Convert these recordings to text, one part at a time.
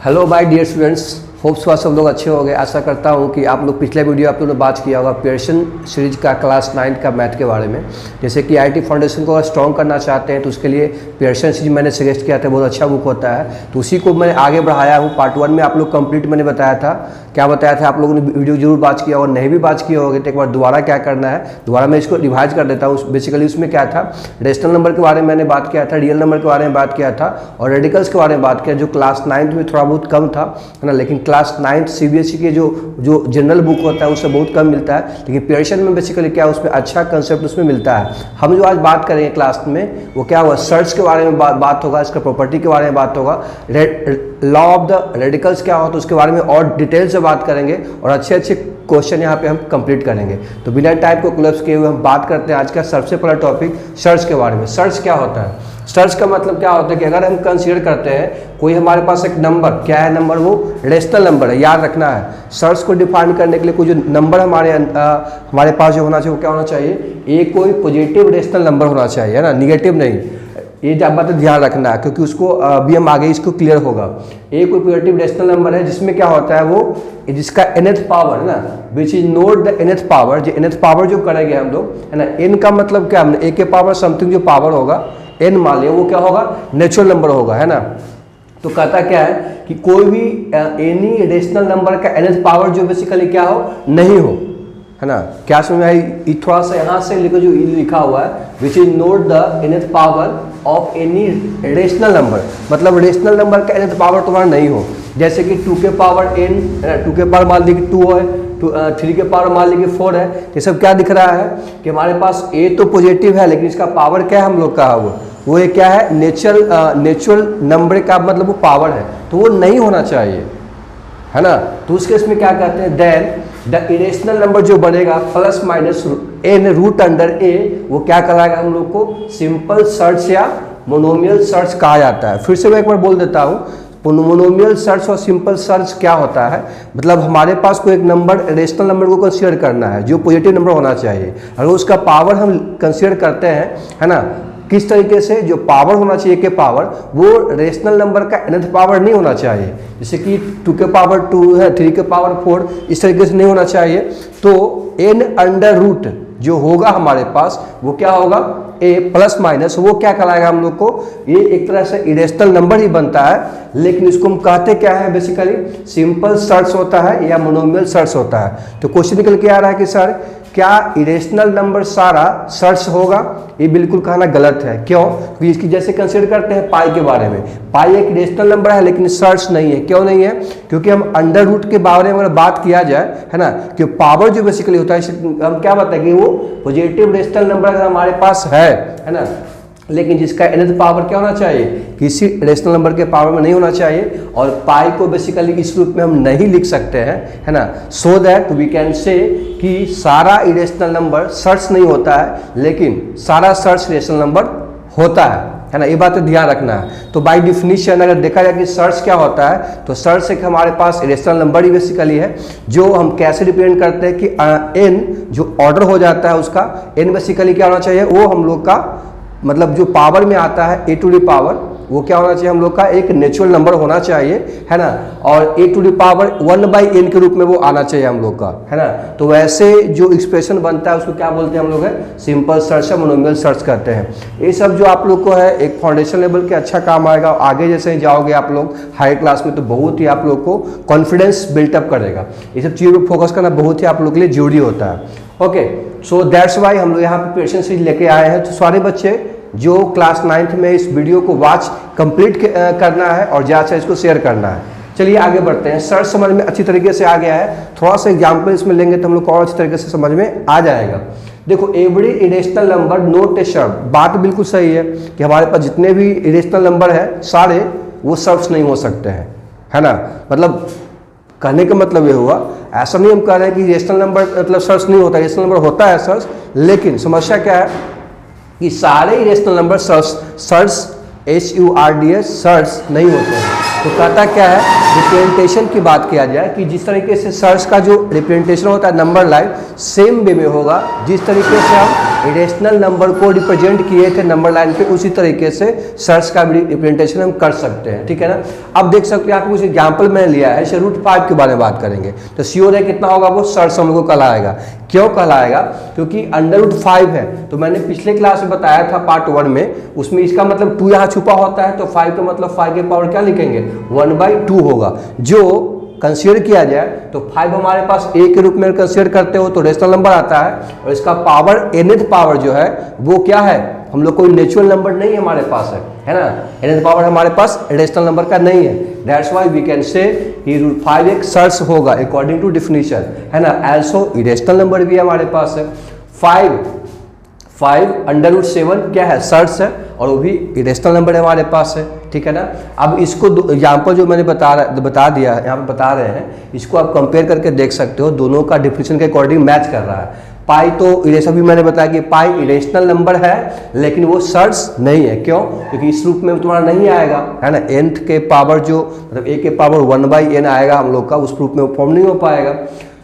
Hello my dear students, hopes आप सब लोग अच्छे हो गए। आशा करता हूँ कि आप लोग पिछले वीडियो आप लोगों ने बात किया होगा पियर्सन सीरीज का क्लास 9 का मैथ के बारे में। जैसे कि आईटी फाउंडेशन को अगर स्ट्रॉन्ग करना चाहते हैं तो उसके लिए पियर्सन सीरीज मैंने सजेस्ट किया था, बहुत अच्छा बुक होता है। तो उसी को मैंने आगे बढ़ाया हूँ। पार्ट 1 में आप लोग कंप्लीट मैंने बताया था, क्या बताया था आप लोगों ने वीडियो जरूर बात किया और नहीं भी बात किया होगा तो एक बार दोबारा क्या करना है, दोबारा मैं इसको रिवाइज कर देता हूँ। बेसिकली उसमें क्या था, रेशनल नंबर के बारे में मैंने बात किया था, रियल नंबर के बारे में बात किया था और रेडिकल्स के बारे में बात किया, जो क्लास 9 में थोड़ा बहुत कम था, है ना। लेकिन क्लास 9 सीबीएसई के जो जनरल बुक होता है उससे बहुत कम मिलता है। लेकिन पियर्सन में बेसिकली क्या उसमें अच्छा कंसेप्ट उसमें मिलता है। हम जो आज बात करेंगे क्लास में वो क्या हुआ, सर्च के बारे में बात होगा, इसका प्रॉपर्टी के बारे में बात होगा, लॉ ऑफ द रेडिकल्स क्या होता है उसके बारे में और डिटेल से बात करेंगे और अच्छे अच्छे क्वेश्चन यहाँ पे हम कंप्लीट करेंगे। तो बिना टाइप को क्लोज किए हुए हम बात करते हैं आज का सबसे पहला टॉपिक सर्च के बारे में। सर्च क्या होता है? सर्च का मतलब क्या होता है कि अगर हम कंसीडर करते हैं कोई हमारे पास एक नंबर, क्या है नंबर, वो रेशनल नंबर है, याद रखना है। सर्च को डिफाइन करने के लिए कोई जो नंबर हमारे पास जो होना चाहिए वो क्या होना चाहिए, एक कोई पॉजिटिव रेशनल नंबर होना चाहिए, है ना, निगेटिव नहीं। ये बात ध्यान रखना है क्योंकि उसको अभी हम आगे इसको क्लियर होगा। एक कोई पॉजिटिव रेशनल नंबर है जिसमें क्या होता है, वो जिसका nth पावर है ना, which is note the nth power, जो nth पावर जो करेंगे हम लोग, है ना। n का मतलब क्या, हमने a के पावर समथिंग जो पावर होगा n मान लिया, वो क्या होगा, नेचुरल नंबर होगा, है ना। तो कहता क्या है कि कोई भी एनी रेशनल नंबर का nth पावर जो बेसिकली क्या हो, नहीं हो, है ना। क्या समझ में आई? थोड़ा सा यहाँ से लिखो जो लिखा हुआ है, which is note the nth power of any rational number, मतलब रेशनल नंबर का nth पावर तुम्हारा नहीं हो। जैसे कि 2 के पावर n, 2 के पावर मान ली कि 2 है, 3 के पावर मान ली कि 4 है। ये सब क्या दिख रहा है कि हमारे पास a तो पॉजिटिव है लेकिन इसका पावर क्या है हम लोग का, वो ये क्या है, नेचुरल नंबर का मतलब वो पावर है, तो वो नहीं होना चाहिए, है ना। तो उस केस में क्या कहते हैं, देन द इरेशनल नंबर जो बनेगा plus minus n root under a, वो क्या कहलाएगा हम लोग को, सिंपल सर्च या मोनोमियल सर्च कहा जाता है। फिर से मैं एक बार बोल देता हूँ, मोनोमियल सर्च और सिंपल सर्च क्या होता है, मतलब हमारे पास कोई एक नंबर रेशनल नंबर को कंसीडर करना है जो पॉजिटिव नंबर होना चाहिए। अगर उसका पावर हम कंसीडर करते हैं, है ना, किस तरीके से, जो पावर होना चाहिए के पावर, वो रेशनल नंबर का nth पावर नहीं होना चाहिए। जैसे कि 2 के पावर 2 है, 3 के पावर 4, इस तरीके से नहीं होना चाहिए। तो n अंडर रूट जो होगा हमारे पास वो क्या होगा, a प्लस माइनस, वो क्या कहलाएगा हम लोग को, ये एक तरह से इरेशनल नंबर ही बनता है। लेकिन इसको हम कहते क्या है, बेसिकली सिंपल सर्च होता है या मोनोमियल सर्च होता है। तो क्वेश्चन निकल के आ रहा है कि सर क्या इरेशनल नंबर सारा सर्च होगा? ये बिल्कुल कहना गलत है। क्यों? क्योंकि इसकी जैसे कंसीडर करते हैं पाई के बारे में, पाई एक रेशनल नंबर है लेकिन सर्च नहीं है। क्यों नहीं है? क्योंकि हम अंडर रूट के बारे में अगर बात किया जाए, है ना, कि पावर जो बेसिकली होता है, हम क्या बताएं कि वो पॉजिटिव रेशनल नंबर अगर हमारे पास है ना, लेकिन जिसका nth पावर क्या होना चाहिए, किसी रेशनल नंबर के पावर में नहीं होना चाहिए। और पाई को बेसिकली इस रूप में हम नहीं लिख सकते हैं, है ना, सो दैट वी कैन से कि सारा इरेशनल नंबर सर्च नहीं होता है लेकिन सारा सर्च रेशनल नंबर होता है ना। ये बात ध्यान रखना है। तो बाय डिफिनीशन अगर देखा जाए कि सर्च क्या होता है, तो सर्च एक हमारे पास रेशनल नंबर ही बेसिकली है, जो हम कैसे रिप्रेजेंट करते हैं कि n जो ऑर्डर हो जाता है उसका n बेसिकली क्या होना चाहिए, वो हम लोग का मतलब जो पावर में आता है a टू द पावर, वो क्या होना चाहिए हम लोग का, एक नेचुरल नंबर होना चाहिए, है ना। और a to the power 1/n के रूप में वो आना चाहिए हम लोग का, है ना। तो वैसे जो एक्सप्रेशन बनता है उसको क्या बोलते हैं हम लोग, है सिंपल सर्च या मोनोमियल सर्च करते हैं। ये सब जो आप लोग को है एक फाउंडेशन लेवल के अच्छा काम आएगा। आगे जैसे जाओगे आप लोग हाई क्लास में तो बहुत ही आप लोग को कॉन्फिडेंस बिल्टअप करेगा। ये सब चीज़ों पर फोकस करना बहुत ही आप लोग के लिए जरूरी होता है। ओके, सो दैट्स वाई हम लोग यहाँ पे पियर्सन सीरीज लेके आए हैं। तो सारे बच्चे जो क्लास 9th में इस वीडियो को वॉच कंप्लीट करना है और ज़्यादा से इसको शेयर करना है। चलिए आगे बढ़ते हैं। सर्च समझ में अच्छी तरीके से आ गया है, थोड़ा सा एग्जाम्पल इसमें लेंगे तो हम लोग को और अच्छी तरीके से समझ में आ जाएगा। देखो, एवरी इरेशनल नंबर नोट ए शब्द, बात बिल्कुल सही है कि हमारे पास जितने भी इरेशनल नंबर है सारे वो सर्च नहीं हो सकते हैं, है ना। मतलब कहने का मतलब ये हुआ, ऐसा नहीं हम कह रहे हैं कि रेशनल नंबर मतलब सर्च नहीं होता, रेशनल नंबर होता है सर्च, लेकिन समस्या क्या है कि सारे irrational number search SURDS search नहीं होते हैं। तो कहता क्या है, रिप्रेजेंटेशन की बात किया जाए कि जिस तरीके से सर्च का जो रिप्रेजेंटेशन होता है नंबर लाइन, सेम वे में होगा जिस तरीके से हम इरेशनल नंबर को रिप्रेजेंट किए थे नंबर लाइन पे, उसी तरीके से सर्च का भी रिप्रेजेंटेशन हम कर सकते हैं, ठीक है ना। अब देख सकते हैं, आपको कुछ एग्जाम्पल मैंने लिया है, √5 के बारे में बात करेंगे तो श्योर है कितना होगा, वो सर्च हम लोग को कहलाएगा। क्यों कहलाएगा, क्योंकि √5 है, तो मैंने पिछले क्लास में बताया था पार्ट 1 में, उसमें इसका मतलब 2 यहाँ छुपा होता है, तो 5 का मतलब 5 के पावर क्या लिखेंगे, 1/2 होगा। जो कंसीडर किया जाए तो 5 हमारे पास a के रूप में कंसीडर करते हो तो रेशनल नंबर आता है, और इसका पावर nth पावर जो है वो क्या है, हम लोग कोई नेचुरल नंबर नहीं हमारे पास है ना, nth पावर हमारे पास रेशनल नंबर का नहीं है। दैट्स व्हाई वी कैन से √5 एक सर्च होगा अकॉर्डिंग टू डिफिनीशन, है ना। एल्सो इरेशनल नंबर भी हमारे पास है। 5 √7 क्या है, सर्च है, और वो भी इरेशनल नंबर हमारे पास है, ठीक है ना। अब इसको एग्जाम्पल जो मैंने बता दिया है, यहाँ पे बता रहे हैं, इसको आप कंपेयर करके देख सकते हो, दोनों का डिफिनीशन के अकॉर्डिंग मैच कर रहा है। पाई तो इरेशनल भी मैंने बताया कि पाई इरेशनल नंबर है, लेकिन वो सर्च नहीं है। क्यों, क्योंकि इस रूप में तुम्हारा नहीं आएगा, है ना। nth के पावर जो मतलब a के पावर 1/n आएगा हम लोग का, उस रूप में वो फॉर्म नहीं हो पाएगा।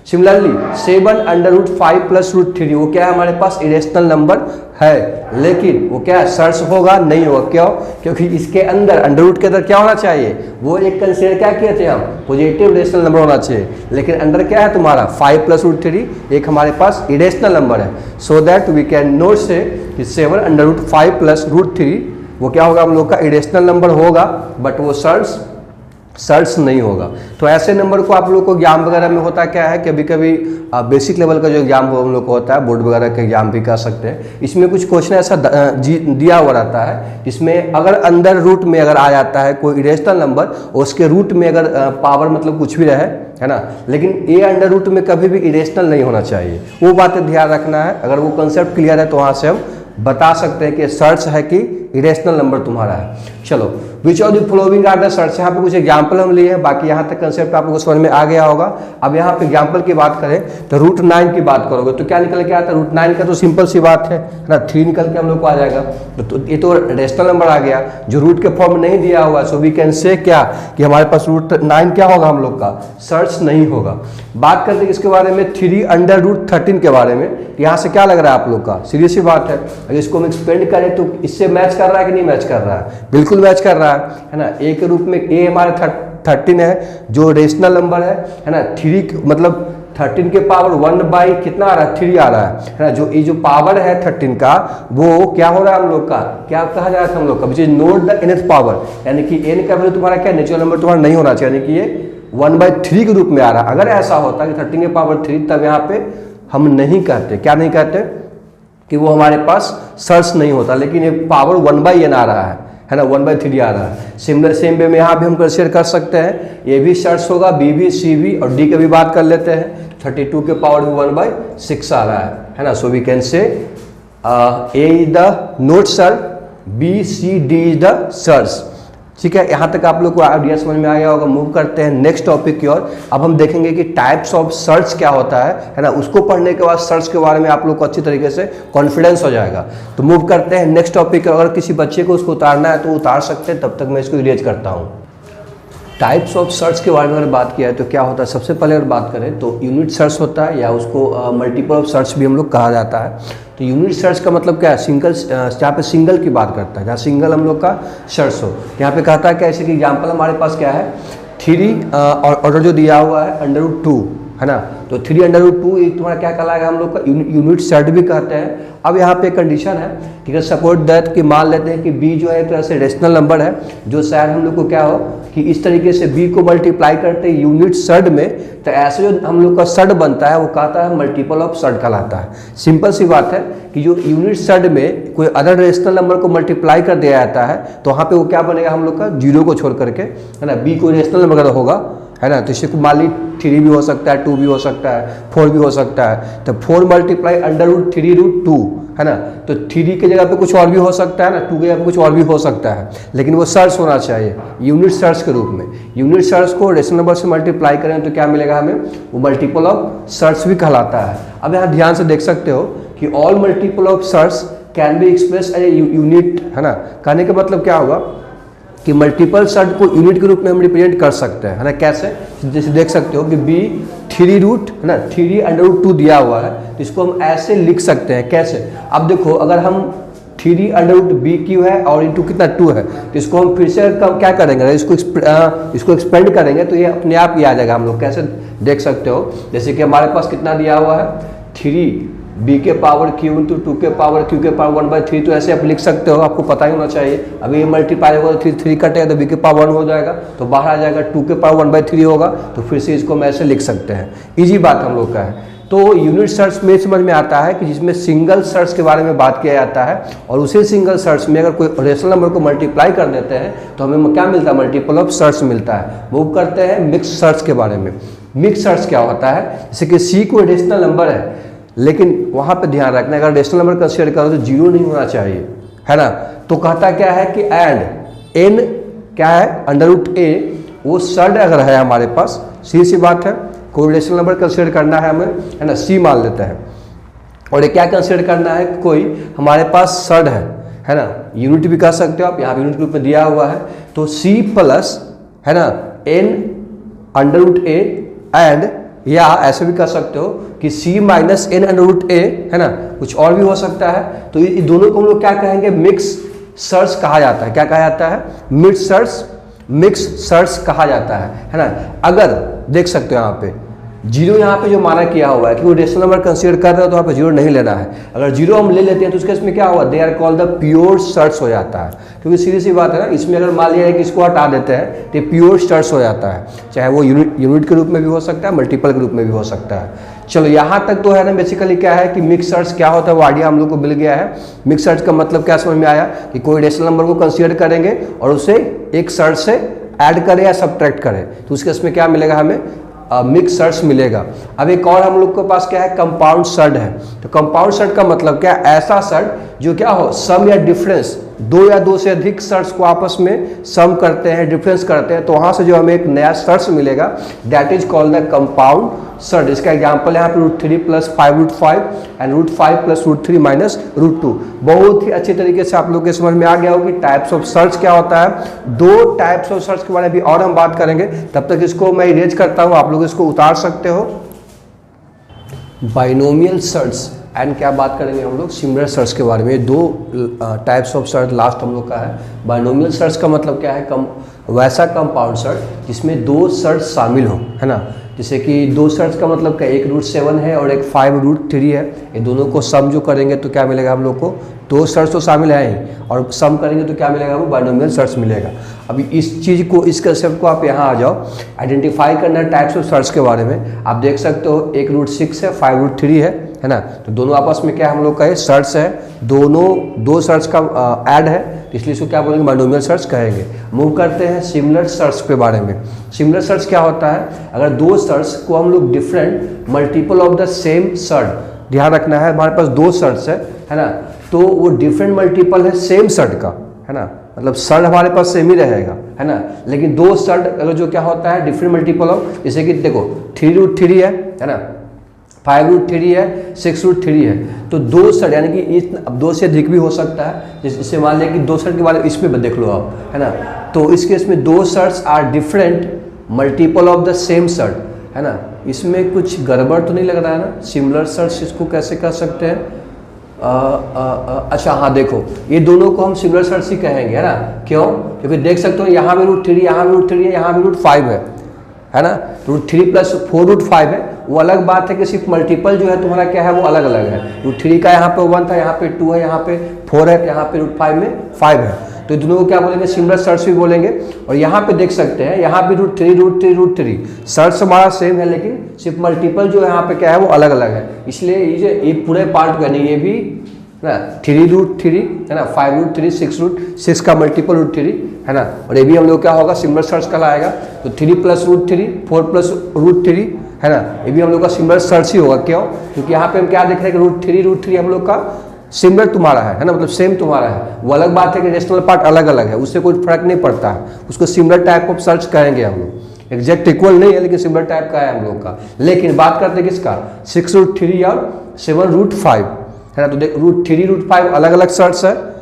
सिमिलरली 7 √5 + √3 वो क्या है, हमारे पास इरेशनल नंबर है, लेकिन वो क्या है, सर्च होगा नहीं होगा। क्यों, क्योंकि इसके अंदर अंडर के अंदर क्या होना चाहिए, वो एक कंसीडर क्या किए थे हम, पॉजिटिव रेशनल नंबर होना चाहिए, लेकिन अंदर क्या है तुम्हारा 5 + √3 एक हमारे पास इरेशनल नंबर है। So that we can not say कि 7 √5 + √3 वो क्या होगा, हम लोग का इरेशनल नंबर होगा, बट वो सर्च नहीं होगा। तो ऐसे नंबर को आप लोग को एग्जाम वगैरह में होता क्या है, कभी कभी बेसिक लेवल का जो एग्जाम हम लोग को होता है, बोर्ड वगैरह का एग्जाम भी कर सकते हैं, इसमें कुछ क्वेश्चन ऐसा दिया हुआ रहता है, जिसमें अगर अंदर रूट में अगर आ जाता है कोई इरेशनल नंबर, उसके रूट में अगर पावर मतलब कुछ भी रहे, है ना, लेकिन a अंडर रूट में कभी भी इरेशनल नहीं होना चाहिए, वो बातें ध्यान रखना है। अगर वो कंसेप्ट क्लियर है तो वहाँ से हम बता सकते हैं कि सर्च है कि इरेशनल नंबर तुम्हारा है। चलो, which of the following are the surds, यहाँ पे कुछ एग्जाम्पल हम लिए हैं, बाकी यहाँ तक कंसेप्ट आप लोगों को समझ में आ गया होगा। अब यहाँ पे एग्जाम्पल की बात करें तो √9 की बात करोगे तो क्या निकल के आता है, √9 का तो सिंपल सी बात है ना, 3 निकल के हम लोग को आ जाएगा। तो ये तो रेशनल नंबर आ गया जो रूट के फॉर्म में नहीं दिया हुआ, सो वी कैन से क्या कि हमारे पास √9 क्या होगा, हम लोग का सर्च नहीं होगा। बात करते हैं इसके बारे में 3 √13 के बारे में, यहाँ से क्या लग रहा है आप लोग का, सीरियस सी बात है। अगर इसको हम एक्सपेंड करें तो इससे मैच कर रहा है कि नहीं मैच कर रहा है, बिल्कुल मैच कर रहा है ना। a के रूप में a हमारे 13 है जो रेशनल नंबर है ना। 3 मतलब 13 के पावर 1/ कितना आ रहा है, 3 आ रहा है ना। जो ये जो पावर है 13 का, वो क्या हो रहा है हम लोग का, क्या कहा जा रहा था हम लोग का, which is note the nth power, यानी कि n का वैल्यू तुम्हारा क्या नेचुरल नंबर तुम्हारा नहीं होना चाहिए, यानी कि ये 1/3 के रूप में आ रहा है। अगर ऐसा होता कि 13 के पावर 3, तब यहाँ पे हम नहीं कहते, क्या नहीं कहते कि वो हमारे पास सर्च नहीं होता, लेकिन ये पावर 1/n आ रहा है ना, 1/3 आ रहा है। सिमिलर सेम वे में यहाँ भी हम कंसीडर कर सकते हैं, ये भी सर्च होगा, बी भी, सी भी, और डी की भी बात कर लेते हैं। 32 के पावर भी 1/6 आ रहा है ना। सो we can say A is the not surd, B C D is the surd, ठीक है। यहाँ तक आप लोग को आइडिया समझ में आ गया होगा। मूव करते हैं नेक्स्ट टॉपिक की ओर। अब हम देखेंगे कि टाइप्स ऑफ सर्च क्या होता है ना। उसको पढ़ने के बाद सर्च के बारे में आप लोग को अच्छी तरीके से कॉन्फिडेंस हो जाएगा। तो मूव करते हैं नेक्स्ट टॉपिक। अगर किसी बच्चे को उसको उतारना है तो उतार सकते हैं, तब तक मैं इसको इरेज करता हूँ। टाइप्स ऑफ सर्च के बारे में अगर बात किया है तो क्या होता है, सबसे पहले अगर बात करें तो यूनिट सर्च होता है, या उसको मल्टीपल ऑफ सर्च भी हम लोग कहा जाता है। तो यूनिट सर्च का मतलब क्या है, सिंगल, जहाँ पे सिंगल की बात करता है, जहाँ सिंगल हम लोग का सर्च हो। यहाँ पे कहता है क्या, ऐसे कि एग्जाम्पल हमारे पास क्या है, 3 और ऑर्डर जो दिया हुआ है √2, है ना। तो 3 √2 ये तुम्हारा क्या कहलाएगा, हम लोग का यूनिट सर्च भी कहते हैं। अब यहाँ पे कंडीशन है, ठीक है, सपोर्ट दैट कि मान लेते हैं कि b जो है एक तरह से रेशनल नंबर है, जो शायद हम लोग को क्या हो कि इस तरीके से b को मल्टीप्लाई करते हैं यूनिट सर्ड में, तो ऐसे जो हम लोग का सर्ड बनता है वो कहता है मल्टीपल ऑफ सर्ड कहलाता है। सिंपल सी बात है कि जो यूनिट सर्ड में कोई अदर रेशनल नंबर को मल्टीप्लाई कर दिया जाता है तो वहाँ पे वो क्या बनेगा, हम लोग का 0 को छोड़ करके, है ना। b को रेशनल नंबर होगा, है ना, तो इससे मान ली 3 भी हो सकता है, 2 भी हो सकता है, 4 भी हो सकता है। तो 4 मल्टीप्लाई √3√2, है ना। तो 3 की जगह पे कुछ और भी हो सकता है ना, 2 की जगह पे कुछ और भी हो सकता है, लेकिन वो सर्च होना चाहिए यूनिट सर्च के रूप में। यूनिट सर्च को रेशनल नंबर से मल्टीप्लाई करें तो क्या मिलेगा हमें, वो मल्टीपल ऑफ सर्च भी कहलाता है। अब यहाँ ध्यान से देख सकते हो कि all multiple of surd can be express as a unit, है ना। कहने का मतलब क्या होगा कि मल्टीपल सर्च को यूनिट के रूप में हम रिप्रेजेंट कर सकते हैं, है ना। कैसे, जैसे देख सकते हो कि बी 3 रूट, है ना, 3√2 दिया हुआ है, तो इसको हम ऐसे लिख सकते हैं। कैसे, अब देखो अगर हम 3√b³ है और इंटू कितना 2 है, तो इसको हम फिर से क्या करेंगे, इसको एक्सपेंड करेंगे तो ये अपने आप ही आ जाएगा। हम लोग कैसे देख सकते हो, जैसे कि हमारे पास कितना दिया हुआ है 3b के पावर q इंटू 2 के पावर q के पावर 1/3, तो ऐसे आप लिख सकते हो, आपको पता ही होना चाहिए। अभी ये मल्टीप्लाई होगा तो 3 कटेगा तो b के पावर 1 हो जाएगा, तो बाहर आ जाएगा 2 के पावर 1/3 होगा, तो फिर से इसको हम ऐसे लिख सकते हैं। इजी बात हम लोग का है। तो यूनिट सर्च में समझ में आता है कि जिसमें सिंगल सर्च के बारे में बात किया जाता है, और उसी सिंगल सर्च में अगर कोई रेशनल नंबर को मल्टीप्लाई कर देते हैं तो हमें क्या मिलता है, मल्टीपल ऑफ सर्च मिलता है। मूव करते हैं मिक्स सर्च के बारे में। मिक्स सर्च क्या होता है, जैसे कि सी कोई रेशनल नंबर है, लेकिन वहाँ पे ध्यान रखना अगर रेशनल नंबर कंसीडर करो तो 0 नहीं होना चाहिए, है ना। तो कहता क्या है कि एंड एन क्या है √a, वो सर्ड अगर है हमारे पास, सीधी सी बात है, कोई रेशनल नंबर कंसीडर करना है हमें, है ना, सी मान लेते हैं, और ये क्या कंसीडर करना है, कोई हमारे पास सर्ड है ना, यूनिट भी कह सकते हो आप, यहाँ यूनिट के रूप में दिया हुआ है, तो सी प्लस, है ना, n√a एंड, या ऐसे भी कर सकते हो कि c माइनस n√a, है ना, कुछ और भी हो सकता है। तो ये दोनों को हम लोग क्या कहेंगे, मिक्स सर्च कहा जाता है। क्या कहा जाता है, मिक्स सर्च कहा जाता है ना। अगर देख सकते हो यहाँ पे 0 यहाँ पे जो माना किया हुआ है कि वो रेशनल नंबर कंसीडर कर रहे हो तो यहाँ पे 0 नहीं लेना है। अगर 0 हम ले लेते हैं तो उसके इसमें क्या हुआ, they are called the pure surd हो जाता है, क्योंकि सीधी सी बात है ना, इसमें अगर मान लिया है कि इसको हटा देते हैं तो प्योर सर्च हो जाता है, चाहे वो यूनिट के रूप में भी हो सकता है, मल्टीपल के रूप में भी हो सकता है। चलो यहाँ तक तो है ना, बेसिकली क्या है कि मिक्स सर्च क्या होता है वो आइडिया हम लोग को मिल गया है। मिक्स सर्च का मतलब क्या समझ में आया कि कोई रेशनल नंबर को कंसीडर करेंगे और उसे एक सर्च से ऐड करें या सब्ट्रैक्ट करें, तो उसके इसमें क्या मिलेगा, हमें मिक्स सर्च मिलेगा। अब एक और हम लोग के पास क्या है, कंपाउंड सर्च है। तो कंपाउंड सर्च का मतलब क्या, ऐसा सर्च जो क्या हो, सम या डिफरेंस, 2 या 2 से अधिक सर्च को आपस में सम करते हैं, डिफरेंस करते हैं, तो वहां से जो हमें एक नया सर्च मिलेगा, that is called the compound search. इसका एग्जांपल यहाँ पे √3 + 5√5 एंड √5 + √3 माइनस √2। बहुत ही अच्छे तरीके से आप लोग के समझ में आ गया हो कि टाइप्स ऑफ सर्च क्या होता है। 2 टाइप्स ऑफ सर्च के बारे में भी और हम बात करेंगे, तब तक इसको मैं इरेज करता हूँ, आप लोग इसको उतार सकते हो। बाइनोमियल सर्च एंड क्या बात करेंगे हम लोग, सिमिलर सर्च के बारे में। 2 टाइप्स ऑफ सर्च लास्ट हम लोग का है। बाइनोमियल सर्च का मतलब क्या है, वैसा कंपाउंड सर्च जिसमें 2 सर्च शामिल हो, है ना। जैसे कि 2 सर्च का मतलब क्या, एक √7 है और एक 5√3 है, ये दोनों को सम जो करेंगे तो क्या मिलेगा हम लोग को, 2 सर्च तो शामिल है ही, और सम करेंगे तो क्या मिलेगा, वो बाइनोमियल सर्च मिलेगा। अभी इस चीज़ को, इस कंसेप्ट को आप यहाँ आ जाओ, आइडेंटिफाई करना टाइप्स ऑफ सर्च के बारे में। आप देख सकते हो एक √6 है, 5√3 है ना, तो दोनों आपस में क्या हम लोग का है, सर्च है, दोनों 2 सर्च का ऐड है, इसलिए इसको क्या बोलेंगे, बाइनोमियल सर्च कहेंगे। मूव करते हैं सिमिलर सर्च के बारे में। सिमिलर सर्च क्या होता है, अगर 2 सर्च को हम लोग different multiple of the same search, ध्यान रखना है, हमारे पास 2 सर्च है ना, तो वो डिफरेंट मल्टीपल है सेम सर्च का, है ना, मतलब सर्च हमारे पास सेम ही रहेगा, है ना, लेकिन 2 सर्च अगर जो क्या होता है डिफरेंट मल्टीपल ऑफ, जैसे कि देखो 3√3 है ना, 5√3 है, 6√3 है, तो 2 सर्च यानी कि 2 से अधिक भी हो सकता है। जैसे मान लिया कि 2 सर्च के बारे में इसमें देख लो आप, है ना, तो इस केस में 2 surd are different multiple of the same surd, है ना। इसमें कुछ गड़बड़ तो नहीं लग रहा है ना, सिमिलर सर्च इसको कैसे कर सकते हैं, अच्छा हाँ देखो, ये दोनों को हम सिमिलर सर्च ही कहेंगे, है ना। क्यों, क्योंकि देख सकते हो यहाँ भी √3, यहाँ भी √3 है, यहाँ भी √5 है ना, √3 + 4√5 है। वो अलग बात है कि सिर्फ मल्टीपल जो है तुम्हारा क्या है, वो अलग अलग है। √3 का यहाँ पे 1 था, यहाँ पे 2 है, यहाँ पे 4 है, यहाँ पे √5 में 5 है, तो दोनों को क्या बोलेंगे, सिमिलर सर्च भी बोलेंगे। और यहाँ पे देख सकते हैं, यहाँ पे √3 सर्च हमारा सेम है, लेकिन सिर्फ मल्टीपल जो यहाँ पे क्या है वो अलग अलग है। इसलिए ये पूरे पार्ट यानी ये भी ना 3√3 है ना, 5√3, 6 का मल्टीपल √3 है ना, और ये भी हम लोग क्या होगा, सिमिलर सर्च कहलाएगा। तो 3 + √3, 4 + √3 है ना, ये भी हम लोग का सिमिलर सर्च ही होगा। क्यों, क्योंकि यहाँ पे हम क्या देख रहे हैं कि √3 हम लोग का सिमिलर तुम्हारा है ना, मतलब सेम तुम्हारा है। वो अलग बात है कि रेशनल पार्ट अलग अलग है, उससे कोई फर्क नहीं पड़ता है, उसको सिमिलर टाइप ऑफ सर्च कहेंगे हम लोग। एग्जैक्ट इक्वल नहीं है, लेकिन सिमिलर टाइप का है हम लोग का। लेकिन बात करते हैं किसका, 6√3 और 7√5 है ना, तो देख √3 √5 अलग अलग सर्च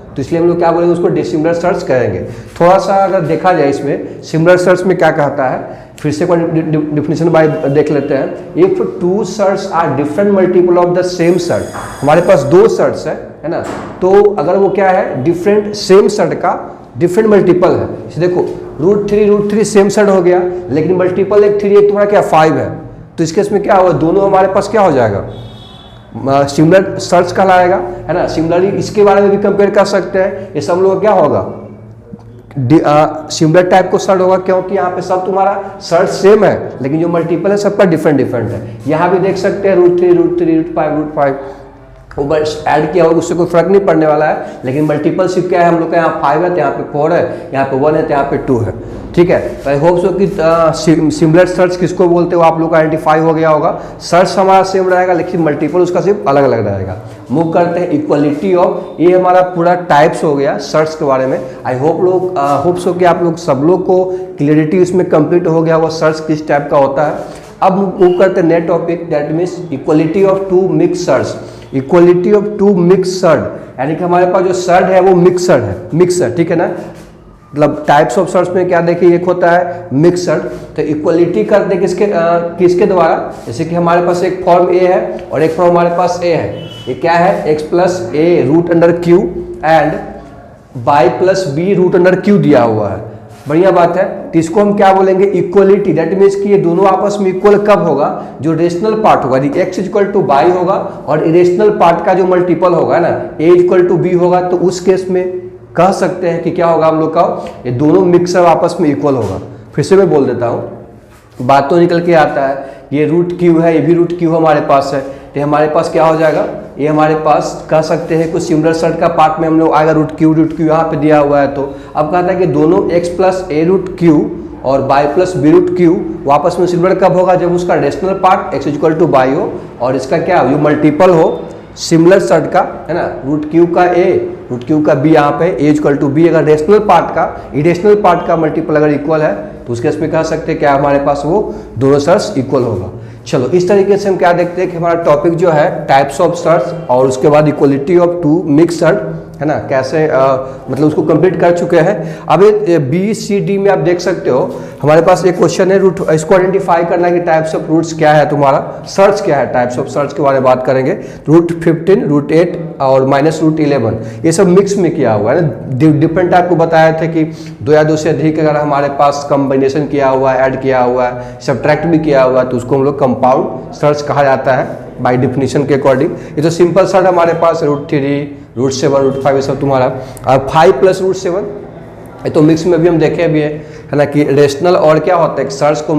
तो इसलिए हम लोग क्या बोलेंगे, उसको डिसिमिलर सर्च कहेंगे। थोड़ा सा अगर देखा जाए इसमें सिमिलर सर्च में क्या कहता है, फिर से डिफिनेशन बाय देख लेते हैं। If two surd are different multiple of the same surd, हमारे पास दो सर्च है ना, तो अगर वो क्या है डिफरेंट सेम सर्च का डिफरेंट मल्टीपल है, इसे देखो √3 सेम सर्च हो गया, लेकिन मल्टीपल एक 3 एक तुम्हारा क्या 5 है, तो इस केस में क्या होगा, दोनों हमारे पास क्या हो जाएगा, सिमिलर सर्च कहलाएगा, है ना। सिमिलरली इसके बारे में भी कंपेयर कर सकते हैं, ये सब लोग क्या होगा सिमिलर टाइप को सर्च होगा, क्योंकि यहाँ पे सब तुम्हारा सर्च सेम है, लेकिन जो मल्टीपल है सबका डिफरेंट है। यहाँ भी देख सकते हैं √3 ऊपर ऐड किया होगा, उससे कोई फर्क नहीं पड़ने वाला है, लेकिन मल्टीपल सिर्फ क्या है, हम लोग का यहाँ 5 है तो यहाँ पे 4 है, यहाँ पे 1 है तो यहाँ पे 2 है, ठीक है। तो आई होप सो कि सिमिलर सर्च किसको बोलते हो आप लोग का आइडेंटिफाई हो गया होगा। सर्च हमारा सेम रहेगा, लेकिन मल्टीपल उसका सिर्फ अलग अलग रहेगा। मूव करते हैं इक्वलिटी ऑफ, ये हमारा पूरा टाइप्स हो गया सर्च के बारे में। आई होप सो कि आप लोग सब लोग को क्लियरिटी उसमें कंप्लीट हो गया होगा सर्च किस टाइप का होता है। अब मूव करते हैं next topic, that means equality of two mix surd. Equality of two mix surd, यानी कि हमारे पास जो सर्च है वो मिक्सड है, मिक्स है, ठीक है ना। मतलब टाइप्स ऑफ सर्च में क्या देखिए, एक होता है मिक्स सर्च, तो इक्वलिटी करते किसके द्वारा, जैसे कि हमारे पास एक फॉर्म ए है और एक फॉर्म हमारे पास ए है, ये क्या है x plus a root under q and y plus b root under q दिया हुआ है, बढ़िया बात है। तो इसको हम क्या बोलेंगे, इक्वलिटी। दैट मीन्स कि ये दोनों आपस में इक्वल कब होगा, जो रेशनल पार्ट होगा, x इक्वल टू बाई होगा और इरेशनल पार्ट का जो मल्टीपल होगा ना a इक्वल टू बी होगा, तो उस केस में कह सकते हैं कि क्या होगा हम लोग का, ये दोनों मिक्सर आपस में इक्वल होगा। फिर से मैं बोल देता हूँ, बात तो निकल के आता है, ये रूट क्यू है, ये भी रूट क्यू हमारे पास है, तो हमारे पास क्या हो जाएगा, ये हमारे पास कह सकते हैं कुछ सिमिलर सर्च का पार्ट में हम लोग आएगा रूट क्यू यहाँ पे दिया हुआ है। तो अब कहता है कि दोनों x plus a root q और y plus b root q वापस में सिमिलर कब होगा, जब उसका rational part x equal to y हो और इसका क्या जो मल्टीपल हो सिमिलर सर्च का, है ना, रूट क्यू का a रूट क्यू का b, यहाँ पे a इक्वल टू बी, अगर रेशनल पार्ट का इरेशनल पार्ट का मल्टीपल अगर इक्वल है तो उस केस में कह सकते हैं क्या हमारे पास वो दोनों सर्च इक्वल होगा। चलो इस तरीके से हम क्या देखते हैं कि हमारा टॉपिक जो है टाइप्स ऑफ सर्च और उसके बाद equality of two mix surd, है ना, कैसे मतलब उसको कंप्लीट कर चुके हैं। अब बी सी डी में आप देख सकते हो हमारे पास एक क्वेश्चन है रूट, इसको आइडेंटिफाई करना है कि टाइप्स ऑफ रूट्स क्या है, तुम्हारा सर्च क्या है, टाइप्स ऑफ सर्च के बारे में बात करेंगे। √15 √8 और -√11 ये सब मिक्स में किया हुआ है ना, डिफरेंट टाइप को बताया था कि 2 या 2 से अधिक अगर हमारे पास कॉम्बिनेशन किया हुआ है, ऐड किया हुआ है, सब्ट्रैक्ट भी किया हुआ है, तो उसको हम लोग कंपाउंड सर्च कहा जाता है बाय डिफिनीशन के अकॉर्डिंग। ये तो सिंपल सर्च हमारे पास √3 √7 √5 ये सब तुम्हारा, और 5 प्लस √7 ये तो मिक्स में भी हम देखे भी है ना कि रेशनल और क्या होता है, सर्च को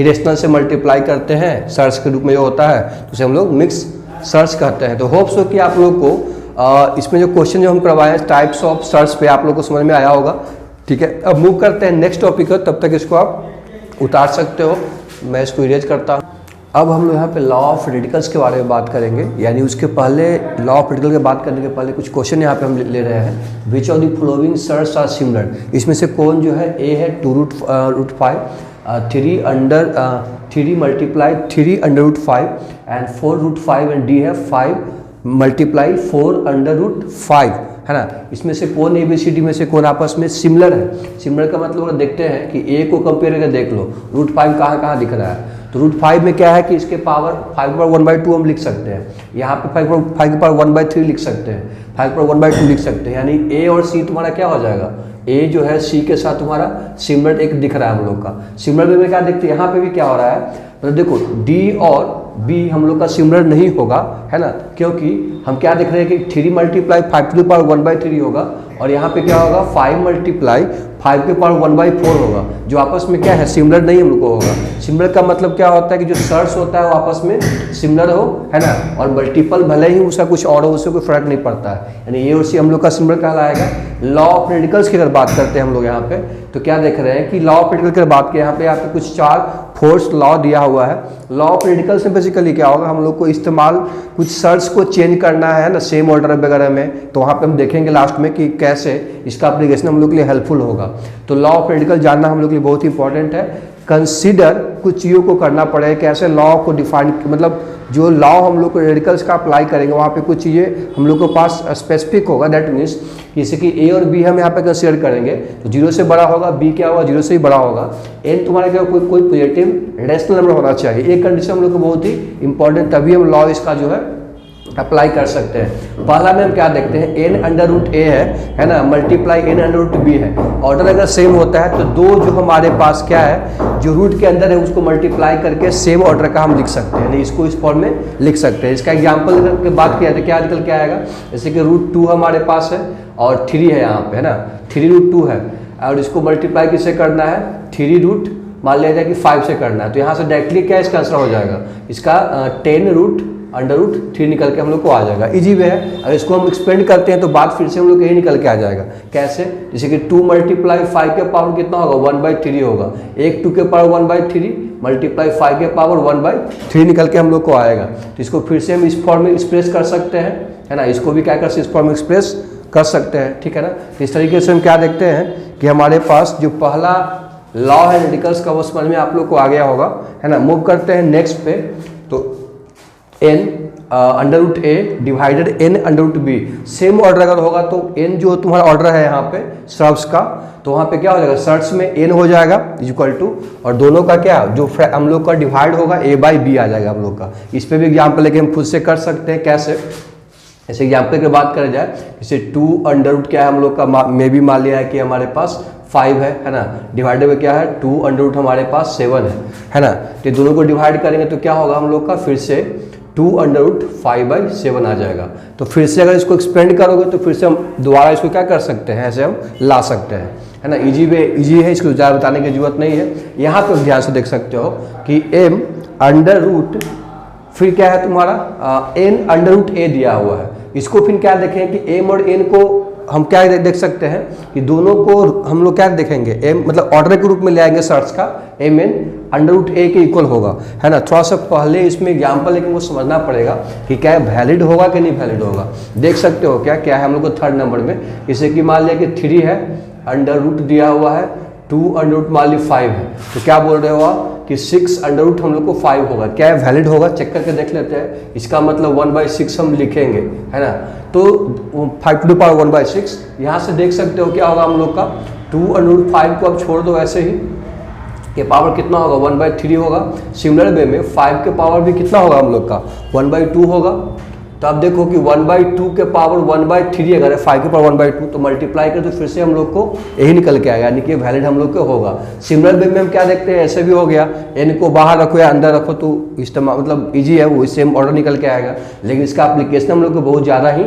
इरेशनल से मल्टीप्लाई करते हैं सर्च के रूप में जो होता है, तो उसे हम लोग मिक्स सर्च कहते हैं। तो होप्स हो कि आप लोग को इसमें जो क्वेश्चन जो हम करवाए हैं टाइप्स ऑफ सर्च पे आप लोग को समझ में आया होगा, ठीक है। अब मूव करते हैं नेक्स्ट टॉपिक है, तब तक इसको आप उतार सकते हो, मैं इसको इरेज करता हूँ। अब हम लोग यहाँ पे लॉ ऑफ रेडिकल्स के बारे में बात करेंगे, यानी उसके पहले लॉ ऑफ रेडिकल की बात करने के पहले कुछ क्वेश्चन यहाँ पे हम ले रहे हैं। Which of the following surd are similar, इसमें से कौन जो है, ए है 2√5 3 मल्टीप्लाई 3 √5 एंड 4√5 एंड डी है 5 मल्टीप्लाई 4 √5, है ना। इसमें से कौन ABCD में से कौन आपस में सिमिलर है। सिमिलर का मतलब देखते हैं कि ए को कंपेयर करके देख लो, √5 कहाँ दिख रहा है, तो √5 में क्या है कि इसके पावर 5 के पावर 1/2 हम लिख सकते हैं, यहाँ पे 5 के पावर 1/3 लिख सकते हैं, 5 के पावर 1/2 लिख सकते हैं, यानी ए और सी तुम्हारा क्या हो जाएगा, ए जो है सी के साथ तुम्हारा सिमिलर एक दिख रहा है हम लोग का। सिमिलर में क्या देखते हैं, यहाँ पे भी क्या हो रहा है, मतलब देखो डी और बी हम लोग का सिमिलर नहीं होगा, है ना, क्योंकि हम क्या देख रहे हैं कि 3 मल्टीप्लाई 5 टू द पावर 1/3 होगा और यहाँ पे क्या होगा 5 मल्टीप्लाई 5 के पावर 1/4 होगा, जो आपस में क्या है सिमिलर नहीं हम लोग को होगा। सिमिलर का मतलब क्या होता है कि जो सर्च होता है वो आपस में सिमिलर हो, है ना, और मल्टीपल भले ही उसका कुछ और हो उससे कोई फर्क नहीं पड़ता है, यानी ए और सी हम लोग का सिमिलर कहलाएगा। लॉ ऑफ रेडिकल्स की अगर बात करते हैं हम लोग यहाँ पे, तो क्या देख रहे हैं कि लॉ ऑफ रेडिकल की बात की यहाँ पे कुछ 4 फोर्स लॉ दिया हुआ है। लॉ ऑफ रेडिकल्स में बेसिकली क्या होगा, हम लोग को इस्तेमाल कुछ सर्च को चेंज करना है ना सेम ऑर्डर वगैरह में, तो वहाँ पे हम देखेंगे लास्ट में कि कैसे, इसका एप्लीकेशन हम लोग के लिए हेल्पफुल होगा। तो लॉ ऑफ रेडिकल जानना हम लोग के लिए बहुत इंपॉर्टेंट है। कंसीडर कुछ चीज़ों को करना पड़ेगा, कैसे लॉ को डिफाइन, मतलब जो लॉ हम लोग को रेडिकल्स का अप्लाई करेंगे वहाँ पे कुछ चीज़ें हम लोग के पास स्पेसिफिक होगा। दैट मीन्स जैसे कि ए और बी हम यहाँ पे कंसीडर करेंगे तो 0 से बड़ा होगा, बी क्या होगा 0 से ही बड़ा होगा, एन तुम्हारा क्या कोई पॉजिटिव रेशनल नंबर होना चाहिए। एक कंडीशन हम लोग को बहुत ही इंपॉर्टेंट, तभी हम लॉ इसका जो है अप्लाई कर सकते हैं। पहला में हम क्या देखते हैं, एन अंडर रूट ए है ना, multiply n under root b है। ऑर्डर अगर सेम होता है तो दो जो हमारे पास क्या है, जो रूट के अंदर है उसको मल्टीप्लाई करके सेम ऑर्डर का हम लिख सकते हैं, इसको इस फॉर्म में लिख सकते हैं। इसका एग्जाम्पल की बात किया तो क्या निकल के आएगा, जैसे कि √2 हमारे पास है और 3 है यहाँ पे, है ना, 3√2 है और इसको मल्टीप्लाई किससे करना है, 3 रूट मान लिया जाए कि 5 से करना है। तो यहाँ से डायरेक्टली क्या इसका आंसर हो जाएगा, इसका 10 अंडर रूट 3 निकल के हम लोग को आ जाएगा। इजी वे है। अगर इसको हम एक्सपेंड करते हैं तो बात फिर से हम लोग यही निकल के आ जाएगा। कैसे, जैसे कि 2 × 5 के पावर कितना होगा, 1/3 होगा। 1 2 के पावर 1/3 मल्टीप्लाई 5 के पावर 1/3 निकल के हम लोग को आएगा। तो इसको फिर से हम इस फॉर्म में एक्सप्रेस कर सकते हैं, है ना, इसको भी क्या कर सकते हैं, इस फॉर्म में एक्सप्रेस कर सकते हैं, ठीक है ना। इस तरीके से हम क्या देखते हैं कि हमारे पास जो पहला लॉ है रेडिकल्स का वो समझ में आप लोग को आ गया होगा, है ना। मूव करते हैं नेक्स्ट पे। तो n under root a divided n under root b, same order अगर होगा तो n जो तुम्हारा ऑर्डर है यहाँ पे सर्व्स का, तो वहाँ पे क्या हो जाएगा, सर्च में n हो जाएगा इक्वल टू, और दोनों का क्या जो हम लोग का डिवाइड होगा a/b आ जाएगा हम लोग का। इस पे भी एग्जाम्पल लेके हम खुद से कर सकते हैं। कैसे, ऐसे एग्जाम्पल की बात करें जाए, जैसे 2 अंडर रूट क्या है हम लोग का, मे भी मान लिया है कि हमारे पास 5 है ना, डिवाइडेड में क्या है 2 अंडर रूट हमारे पास 7 है ना। तो दोनों को डिवाइड करेंगे तो क्या होगा हम लोग का, फिर से 2 अंडर रूट 5/7 आ जाएगा। तो फिर से अगर इसको एक्सपेंड करोगे तो फिर से हम दोबारा इसको क्या कर सकते हैं, ऐसे हम ला सकते हैं, है ना। इजी वे, इजी है, इसको ज़्यादा बताने की जरूरत नहीं है। यहाँ पे ध्यान से देख सकते हो कि m अंडर रूट फिर क्या है तुम्हारा n अंडर रूट a दिया हुआ है। इसको फिर क्या देखें कि m और n को हम क्या देख सकते हैं कि दोनों को हम लोग क्या देखेंगे, m मतलब ऑर्डर के रूप में ले आएंगे सर्च का, mn अंडर रूट a के इक्वल होगा, है ना। थोड़ा सा पहले इसमें एग्जाम्पल लेकिन वो समझना पड़ेगा कि क्या वैलिड होगा कि नहीं वैलिड होगा। देख सकते हो क्या क्या है हम लोग को थर्ड नंबर में, जैसे कि मान लिया कि 3 है, अंडर रूट दिया हुआ है, 2 अंडर रूट मान ली 5 है, तो क्या बोल रहे हो आप कि 6 अंडर रूट हम लोग को 5 होगा। क्या है वैलिड होगा, चेक करके देख लेते हैं। इसका मतलब 1/6 हम लिखेंगे, है ना। तो 5 to the power 1/6 यहाँ से देख सकते हो क्या होगा हम लोग का, 2 अंडर रूट 5 को अब छोड़ दो ऐसे ही, के पावर कितना होगा 1/3 होगा। सिमिलर वे में 5 के पावर भी कितना होगा हम लोग का 1/2 होगा। तो अब देखो कि 1/2 के पावर 1/3 अगर है 5 के पावर 1/2 तो मल्टीप्लाई कर तो फिर से हम लोग को यही निकल के आएगा, यानी कि वैलिड हम लोग को होगा। सिमिलर वे में हम क्या देखते हैं, ऐसे भी हो गया, n को बाहर रखो या अंदर रखो तो इस्तेमाल मतलब इजी है, वो सेम ऑर्डर निकल के आएगा। लेकिन इसका एप्लीकेशन हम लोग को बहुत ज़्यादा ही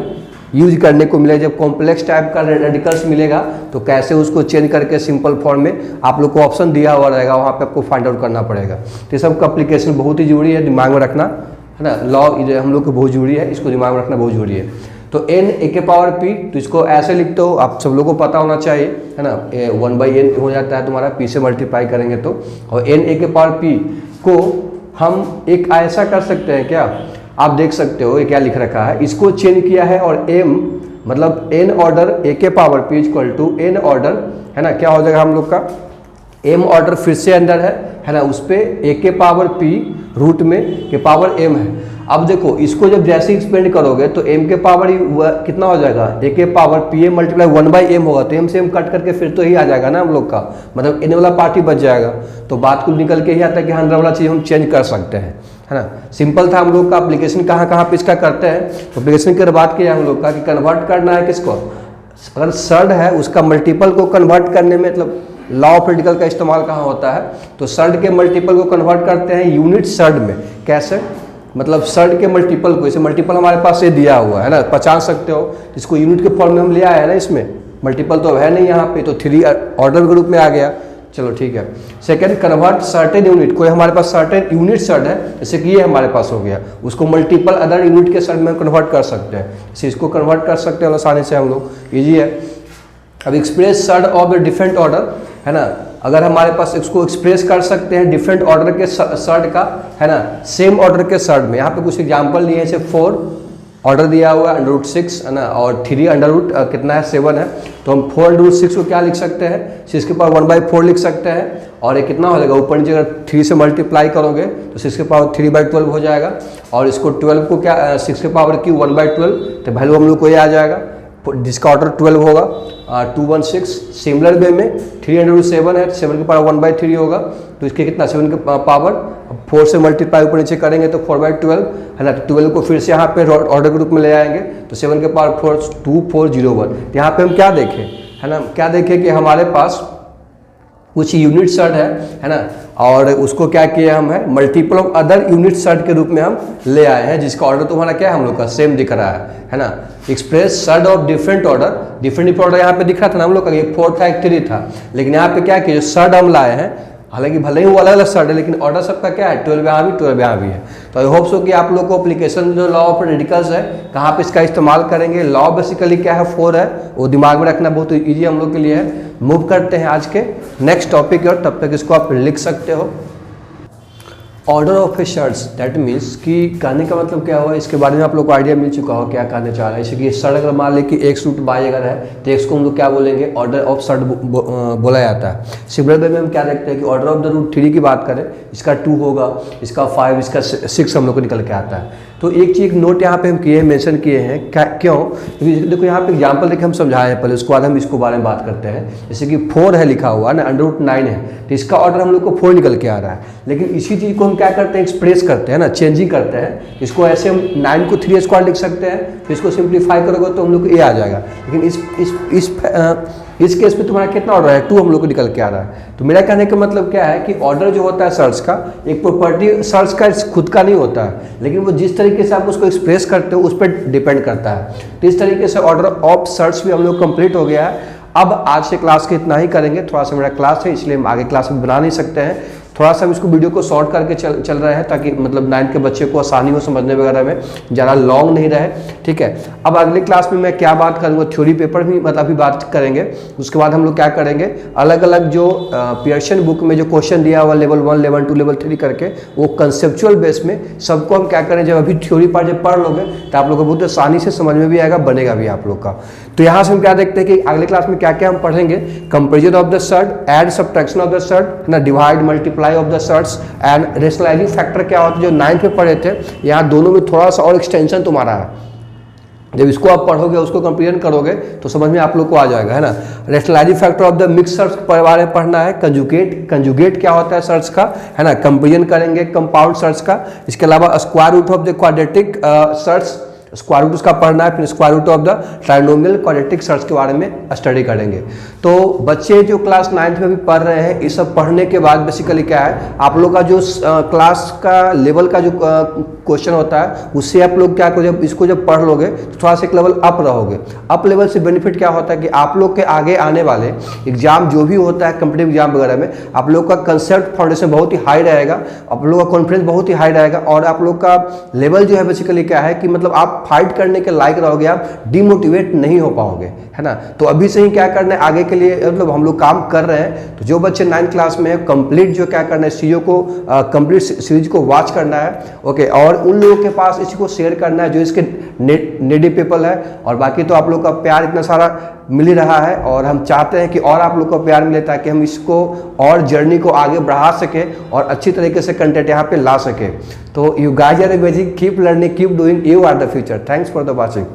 यूज करने को मिलेगा। जब कॉम्प्लेक्स टाइप का रेडिकल्स मिलेगा तो कैसे उसको चेंज करके सिंपल फॉर्म में आप लोग को ऑप्शन दिया हुआ रहेगा, वहाँ पे आपको फाइंड आउट करना पड़ेगा। तो ये सब का एप्लीकेशन बहुत ही जरूरी है, दिमाग में रखना, है ना। लॉ हम लोग को बहुत जरूरी है, इसको दिमाग में रखना बहुत जरूरी है। तो n a के पावर p, तो इसको ऐसे लिखते हो, आप सब लोगों को पता होना चाहिए, है ना। 1/n हो जाता है तुम्हारा, p से मल्टीप्लाई करेंगे तो, और n a के पावर p को हम एक ऐसा कर सकते हैं क्या, आप देख सकते हो ये क्या लिख रखा है, इसको चेंज किया है और m मतलब n ऑर्डर a के power p equal to n order, है ना, क्या हो जाएगा हम लोग का m ऑर्डर फिर से अंदर है ना, उस पर a के पावर p रूट में के पावर m है। अब देखो इसको जब जैसे एक्सपेंड करोगे तो m के पावर कितना हो जाएगा, a के पावर p मल्टीप्लाई 1/m होगा, तो m से m कट करके फिर तो ही आ जाएगा ना हम लोग का, मतलब n वाला पार्ट ही बच जाएगा। तो बात को निकल के ही आता है कि 100 वाला चीज़ हम चेंज कर सकते हैं, है ना। सिंपल था हम लोग का। एप्लीकेशन कहाँ पे इसका करते हैं, तो एप्लीकेशन की बात किया हम लोग का कि कन्वर्ट करना है किसको, अगर सर्ड है उसका मल्टीपल को कन्वर्ट करने में, मतलब लॉ ऑफ रेडिकल का इस्तेमाल कहाँ होता है, तो सर्ड के मल्टीपल को कन्वर्ट करते हैं यूनिट सर्ड में। कैसे, मतलब सर्ड के मल्टीपल को, इसे मल्टीपल हमारे पास ये दिया हुआ है ना, पहचान सकते हो, इसको यूनिट के फॉर्म में हम ले आए हैं ना, इसमें मल्टीपल तो है नहीं यहाँ पे, तो 3 ऑर्डर के रूप में आ गया। चलो ठीक है। सेकंड, कन्वर्ट सर्टेन यूनिट, कोई हमारे पास सर्टेन यूनिट सर्ड है, जैसे कि ये हमारे पास हो गया, उसको मल्टीपल अदर यूनिट के सर्ड में कन्वर्ट कर सकते हैं, जैसे इसको कन्वर्ट कर सकते हैं आसानी से हम लोग, ईजी है। अब express surd of the different order, है ना, अगर हमारे पास इसको एक्सप्रेस कर सकते हैं डिफरेंट ऑर्डर के सर्ड का, है ना, सेम ऑर्डर के सर्ड में। यहाँ पे कुछ एग्जांपल लिए जैसे 4 ऑर्डर दिया हुआ है √6 है ना, और 3 अंडर रूट कितना है 7 है, तो हम 4√6 को क्या लिख सकते हैं 6 के पावर 1/4 लिख सकते हैं, और ये कितना हो जाएगा ऊपर नीचे अगर 3 से मल्टीप्लाई करोगे तो 6 के पावर 3/12 हो जाएगा, और इसको 12 को क्या 6 के पावर क्यूब 1/12, तो वैल्यू हम लोग को ये आ जाएगा जिसका ऑर्डर 12 होगा 216। सिमिलर वे में 307 है, 7 के पावर 1/3 होगा, तो इसके कितना 7 के पावर 4 से मल्टीप्लाई ऊपर नीचे करेंगे तो 4/12 है ना, तो 12 को फिर से यहाँ पे ऑर्डर के रूप में ले आएंगे तो 7 के पावर 4 2401। यहाँ पे हम क्या देखें है ना, क्या देखें कि हमारे पास कुछ यूनिट सर्ट है ना, और उसको क्या किया हम है multiple of other unit surd के रूप में हम ले आए हैं, जिसका ऑर्डर तुम्हारा क्या है हम लोग का सेम दिख रहा है ना। Express surd of different order, different order यहाँ पे दिख रहा था ना हम लोग का, एक 4 था एक 3 था, लेकिन यहाँ पे क्या किया जो सर्ट हम लाए हैं, हालांकि भले ही वो अलग अलग सर्ट है लेकिन ऑर्डर सबका क्या है 12 यहाँ भी 12 यहाँ भी है। तो आई होप सो कि आप लोग को एप्लीकेशन जो लॉ ऑफ रेडिकल्स है कहाँ पे इसका इस्तेमाल करेंगे, लॉ बेसिकली क्या है 4 है, वो दिमाग में रखना बहुत ईजी हम लोग के लिए है। मूव करते हैं आज के नेक्स्ट टॉपिक और तब तक इसको आप लिख सकते हो। Order of A shirts, that means कि कहने का मतलब क्या हुआ, इसके बारे में आप लोग को आइडिया मिल चुका हो क्या कहने चाह रहा है। जैसे कि शर्ट अगर मान ले कि एक सूट बाई अगर है तो एक को हम लोग क्या बोलेंगे ऑर्डर ऑफ शर्ट बोला जाता है। सिमिलर वे में हम क्या देखते हैं कि ऑर्डर ऑफ द रूट 3 की बात करें, इसका 2 होगा, इसका 5, इसका 6 हम लोग को निकल के आता है। तो एक चीज़ नोट यहाँ पे हम किए मेंशन किए हैं, क्यों, क्योंकि देखो यहाँ पे एग्जांपल देखे हम समझाए हैं पहले, उसके बाद हम इसको बारे में बात करते हैं। जैसे कि 4 है लिखा हुआ ना, √9 है, तो इसका ऑर्डर हम लोग को 4 निकल के आ रहा है, लेकिन इसी चीज़ को हम क्या करते हैं एक्सप्रेस करते हैं ना, चेंजिंग करते हैं। इसको ऐसे हम 9 को 3² लिख सकते हैं, तो इसको सिंप्लीफाई करोगे तो हम लोग को ये आ जाएगा, लेकिन इस केस में तुम्हारा कितना ऑर्डर है 2 हम लोग को निकल के आ रहा है। तो मेरा कहने का मतलब क्या है कि ऑर्डर जो होता है सर्च का, एक प्रॉपर्टी सर्च का खुद का नहीं होता है, लेकिन वो जिस तरीके से आप उसको एक्सप्रेस करते हो उस पर डिपेंड करता है। तो इस तरीके से ऑर्डर ऑफ सर्च भी हम लोग कंप्लीट हो गया है। अब आज के क्लास के इतना ही करेंगे, थोड़ा सा मेरा क्लास है इसलिए हम आगे क्लास में बना नहीं सकते हैं, थोड़ा सा हम इसको वीडियो को शॉर्ट करके चल रहे हैं ताकि मतलब 9 के बच्चे को आसानी हो समझने वगैरह में, ज़्यादा लॉन्ग नहीं रहे, ठीक है। अब अगले क्लास में मैं क्या बात करूँगा, थ्योरी पेपर भी मतलब अभी बात करेंगे। उसके बाद हम लोग क्या करेंगे, अलग अलग जो पियर्सन बुक में जो क्वेश्चन दिया हुआ लेवल 1 लेवल 2 लेवल 3 करके, वो कंसेप्चुअल बेस में सबको हम क्या करें, जब अभी थ्योरी पर जब पढ़ लोगे तो आप लोग को बहुत आसानी से समझ में भी आएगा, बनेगा भी आप लोग का। तो यहाँ से हम क्या देखते हैं कि अगले क्लास में क्या क्या हम पढ़ेंगे, comparison of the surd, add subtraction of the surd ना, divide multiply of the surds and rationalising factor क्या होता है, जो 9 पे पढ़े थे, यहाँ दोनों में थोड़ा सा और एक्सटेंशन तुम्हारा है। जब इसको आप पढ़ोगे उसको कंपेरिजन करोगे तो समझ में आप लोग को आ जाएगा, है ना। Rationalising factor of the mix surds के बारे में पढ़ना है, कंजुगेट क्या होता है सर्ट्स का, है ना, कंपेरिजन करेंगे कंपाउंड सर्ट्स का। इसके अलावा square root of the quadratic surds, square root उसका पढ़ना है, फिर square root of the trinomial quadratic surds के बारे में स्टडी करेंगे। तो बच्चे जो क्लास 9th में भी पढ़ रहे हैं, ये सब पढ़ने के बाद बेसिकली क्या है, आप लोग का जो क्लास का लेवल का जो क्वेश्चन होता है उससे आप लोग क्या करो, इसको जब पढ़ लोगे तो थोड़ा सा एक लेवल अप रहोगे। अप लेवल से बेनिफिट क्या होता है कि आप लोग के आगे आने वाले एग्जाम जो भी होता है कॉम्पिटिटिव एग्जाम वगैरह में, आप लोग का कंसेप्ट फाउंडेशन बहुत ही हाई रहेगा, आप लोग का कॉन्फिडेंस बहुत ही हाई रहेगा, और आप लोग का लेवल जो है बेसिकली क्या है कि मतलब आप फाइट करने के लायक रहोगे, आप डिमोटिवेट नहीं हो पाओगे, है ना। तो अभी से ही क्या करना है आगे के लिए, मतलब हम लोग काम कर रहे हैं। तो जो बच्चे 9th क्लास में है कंप्लीट जो क्या करना है सीरीज को कंप्लीट सीरीज को वॉच करना है, ओके, और उन लोगों के पास इसको शेयर करना है जो इसके नीडी पीपल है। और बाकी तो आप लोग का प्यार इतना सारा मिल ही रहा है, और हम चाहते हैं कि और आप लोग को प्यार मिले ताकि हम इसको और जर्नी को आगे बढ़ा सके और अच्छी तरीके से कंटेंट यहाँ पे ला सके। तो you guys are amazing, keep learning, keep doing, you are the future. Thanks for the watching.